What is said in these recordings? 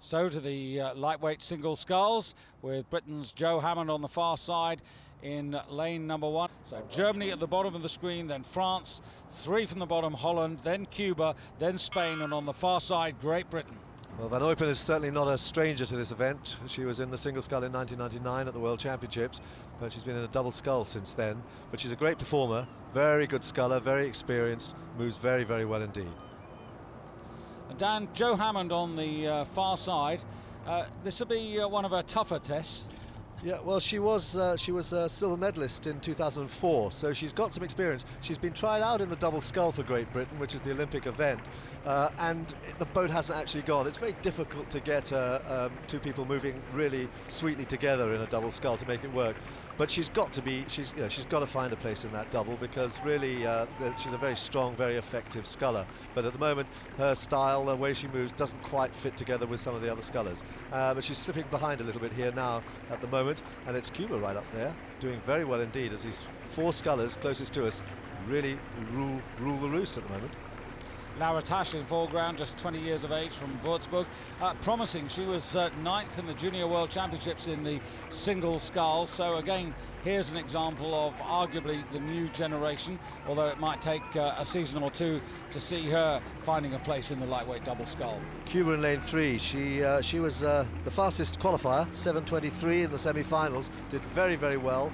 So to the lightweight single sculls, with Britain's Joe Hammond on the far side in lane number 1. So Germany at the bottom of the screen, then France, 3 from the bottom, Holland, then Cuba, then Spain, and on the far side, Great Britain. Well, Van Uypen is certainly not a stranger to this event. She was in the single scull in 1999 at the World Championships, but she's been in a double scull since then. But she's a great performer, very good sculler, very experienced, moves very, very well indeed. And Dan, Joe Hammond on the far side. This will be one of her tougher tests. Yeah, well, she was a silver medalist in 2004, so she's got some experience. She's been tried out in the double scull for Great Britain, which is the Olympic event, and the boat hasn't actually gone. It's very difficult to get two people moving really sweetly together in a double scull to make it work. But she's got to find a place in that double, because really she's a very strong, very effective sculler. But at the moment, her style, the way she moves, doesn't quite fit together with some of the other scullers. But she's slipping behind a little bit here now at the moment, and it's Cuba right up there, doing very well indeed, as these 4 scullers closest to us really rule the roost at the moment. Laura Tash in foreground, just 20 years of age, from Würzburg. Promising. She was 9th in the Junior World Championships in the single scull. So again, here's an example of arguably the new generation, although it might take a season or two to see her finding a place in the lightweight double scull. Cuba in lane 3. She was the fastest qualifier, 7:23 in the semi-finals. Did very, very well.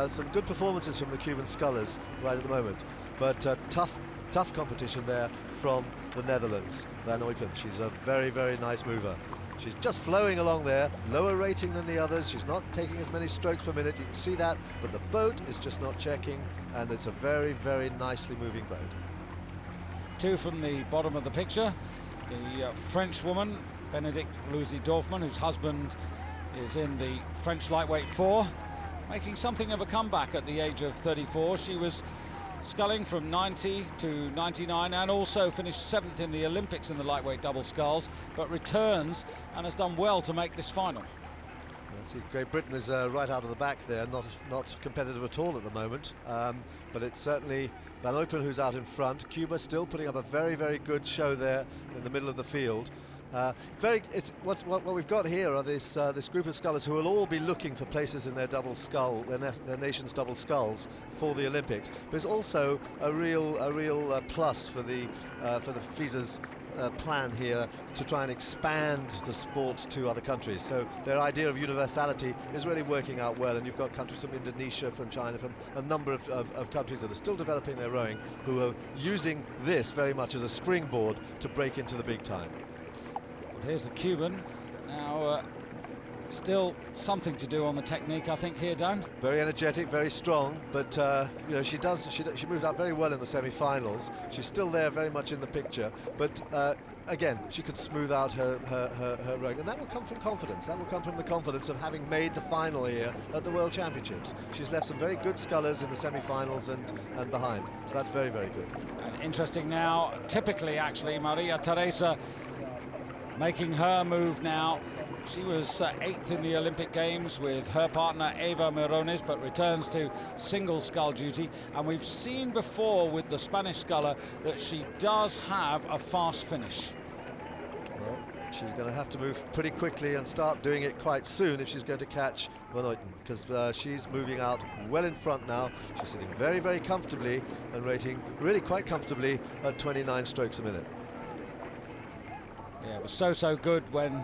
Some good performances from the Cuban scullers right at the moment, but tough competition there from the Netherlands. Van Uypen, she's a very, very nice mover. She's just flowing along there, lower rating than the others. She's not taking as many strokes per minute, you can see that, but the boat is just not checking, and it's a very, very nicely moving boat. 2 from the bottom of the picture, the French woman, Dorfman-luzuy, whose husband is in the French lightweight 4, making something of a comeback at the age of 34. She was sculling from 90 to 99 and also finished 7th in the Olympics in the lightweight double sculls, but returns and has done well to make this final. See, Great Britain is right out of the back there, not competitive at all at the moment, but it's certainly Van Uypen who's out in front. Cuba still putting up a very, very good show there in the middle of the field. What we've got here are this group of scullers who will all be looking for places in their double scull, their nation's double sculls for the Olympics. But it's also a real plus for the FISA's plan here to try and expand the sport to other countries. So their idea of universality is really working out well, and you've got countries from Indonesia, from China, from a number of countries that are still developing their rowing, who are using this very much as a springboard to break into the big time. Here's the Cuban. Now, still something to do on the technique, I think, here, Dan. Very energetic, very strong, but you know, she moved out very well in the semi-finals. She's still there, very much in the picture, but again, she could smooth out her rowing, and that will come from confidence. That will come from the confidence of having made the final here at the World Championships. She's left some very good scullers in the semi-finals and behind, so that's very, very good. And interesting now, typically, actually, Maria Teresa making her move now. She was 8th in the Olympic Games with her partner Eva Mirones, but returns to single scull duty. And we've seen before with the Spanish sculler that she does have a fast finish. Well, she's going to have to move pretty quickly and start doing it quite soon if she's going to catch Van Uypen, because she's moving out well in front now. She's sitting very, very comfortably and rating really quite comfortably at 29 strokes a minute. Yeah, it was so good when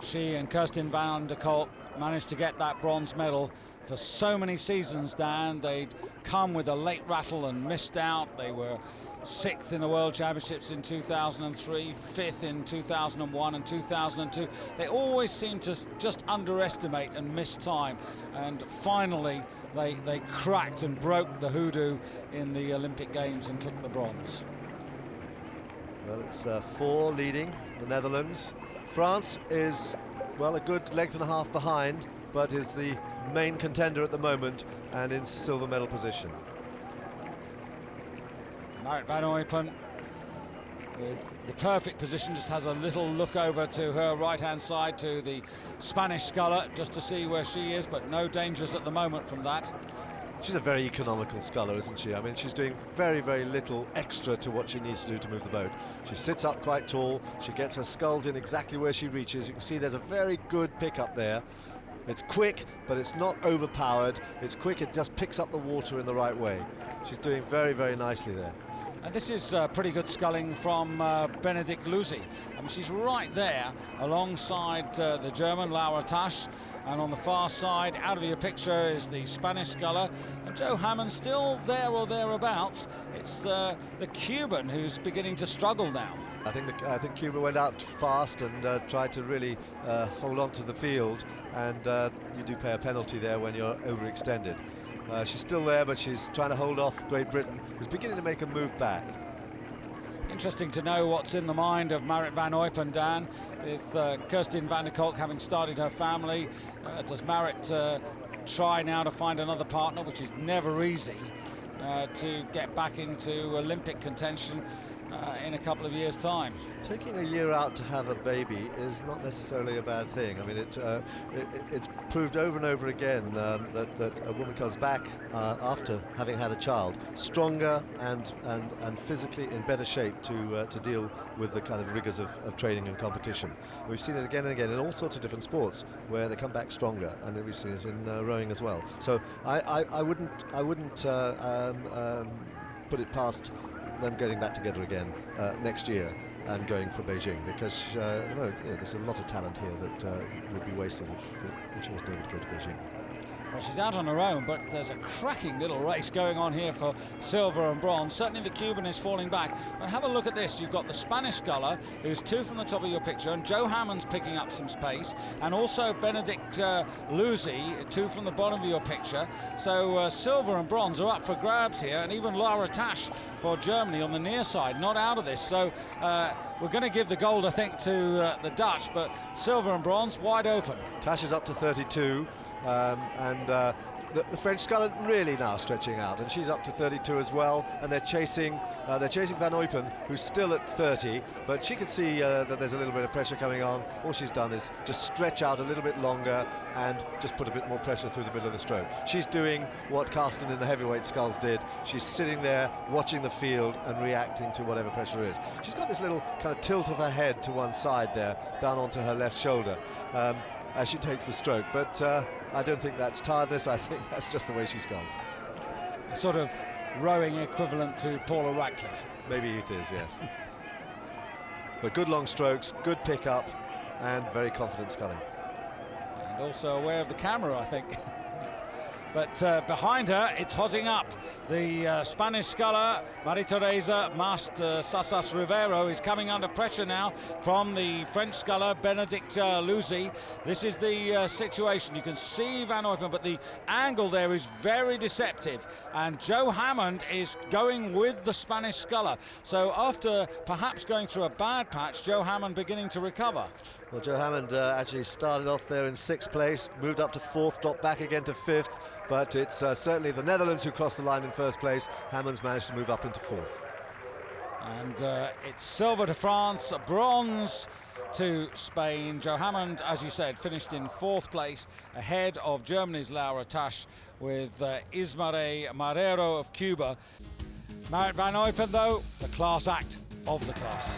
she and Kirsten van der Kolk managed to get that bronze medal. For so many seasons, Dan, they'd come with a late rattle and missed out. They were 6th in the World Championships in 2003, 5th in 2001 and 2002. They always seemed to just underestimate and miss time. And finally, they cracked and broke the hoodoo in the Olympic Games and took the bronze. Well, it's 4 leading the Netherlands. France is, well, a good length and a half behind, but is the main contender at the moment and in silver medal position. Marit van Uypen with the perfect position, just has a little look over to her right-hand side to the Spanish sculler just to see where she is, but no dangers at the moment from that. She's a very economical sculler, isn't she? I mean, she's doing very, very little extra to what she needs to do to move the boat. She sits up quite tall, she gets her sculls in exactly where she reaches. You can see there's a very good pickup there. It's quick, but it's not overpowered. It's quick, it just picks up the water in the right way. She's doing very, very nicely there. And this is pretty good sculling from Disk8. I mean, she's right there alongside the German Laura Tasch, and on the far side, out of your picture, is the Spanish sculler, and Jo Hammond still there or thereabouts. It's the Cuban who's beginning to struggle now. I think Cuba went out fast and tried to really hold on to the field, and you do pay a penalty there when you're overextended. She's still there, but she's trying to hold off Great Britain, who's beginning to make a move back. Interesting to know what's in the mind of Marit van Eupen, Dan, with Kirsten van der Kolk having started her family. Does Marit try now to find another partner, which is never easy, to get back into Olympic contention in a couple of years' time? Taking a year out to have a baby is not necessarily a bad thing. I mean, it's proved over and over again that a woman comes back after having had a child stronger and physically in better shape to deal with the kind of rigors of training and competition. We've seen it again and again in all sorts of different sports where they come back stronger, and we've seen it in rowing as well. So I wouldn't put it past them getting back together again next year and going for Beijing, because there's a lot of talent here that would be wasted if she wasn't able to go to Beijing. Well, she's out on her own, but there's a cracking little race going on here for silver and bronze. Certainly the Cuban is falling back. But have a look at this. You've got the Spanish sculler, who's 2 from the top of your picture, and Jo Hammond's picking up some space, and also Disk8, 2 from the bottom of your picture. So silver and bronze are up for grabs here, and even Laura Tasch for Germany on the near side, not out of this. So we're going to give the gold, I think, to the Dutch, but silver and bronze wide open. Tasch is up to 32. The French sculler really now stretching out, and she's up to 32 as well, and they're chasing Van Eupen, who's still at 30, but she can see that there's a little bit of pressure coming on. All she's done is just stretch out a little bit longer and just put a bit more pressure through the middle of the stroke. She's doing what Carsten in the heavyweight sculls did. She's sitting there watching the field and reacting to whatever pressure is. She's got this little kind of tilt of her head to one side there, down onto her left shoulder, as she takes the stroke, but I don't think that's tiredness. I think that's just the way she sculls. A sort of rowing equivalent to Paula Radcliffe. Maybe it is, yes. But good long strokes, good pickup, and very confident sculling. And also aware of the camera, I think. But behind her, it's hotting up. The Spanish sculler, Maria Teresa Mast Sasas Rivero, is coming under pressure now from the French sculler, Disk8. This is the situation. You can see Van Eupen, but the angle there is very deceptive. And Jo Hammond is going with the Spanish sculler. So after perhaps going through a bad patch, Jo Hammond beginning to recover. Well, Jo Hammond actually started off there in 6th place, moved up to 4th, dropped back again to 5th, but it's certainly the Netherlands who crossed the line in 1st place. Hammond's managed to move up into 4th. And it's silver to France, bronze to Spain. Jo Hammond, as you said, finished in 4th place, ahead of Germany's Laura Tasch, with Ismare Marrero of Cuba. Marit van Eupen, though, the class act of the class.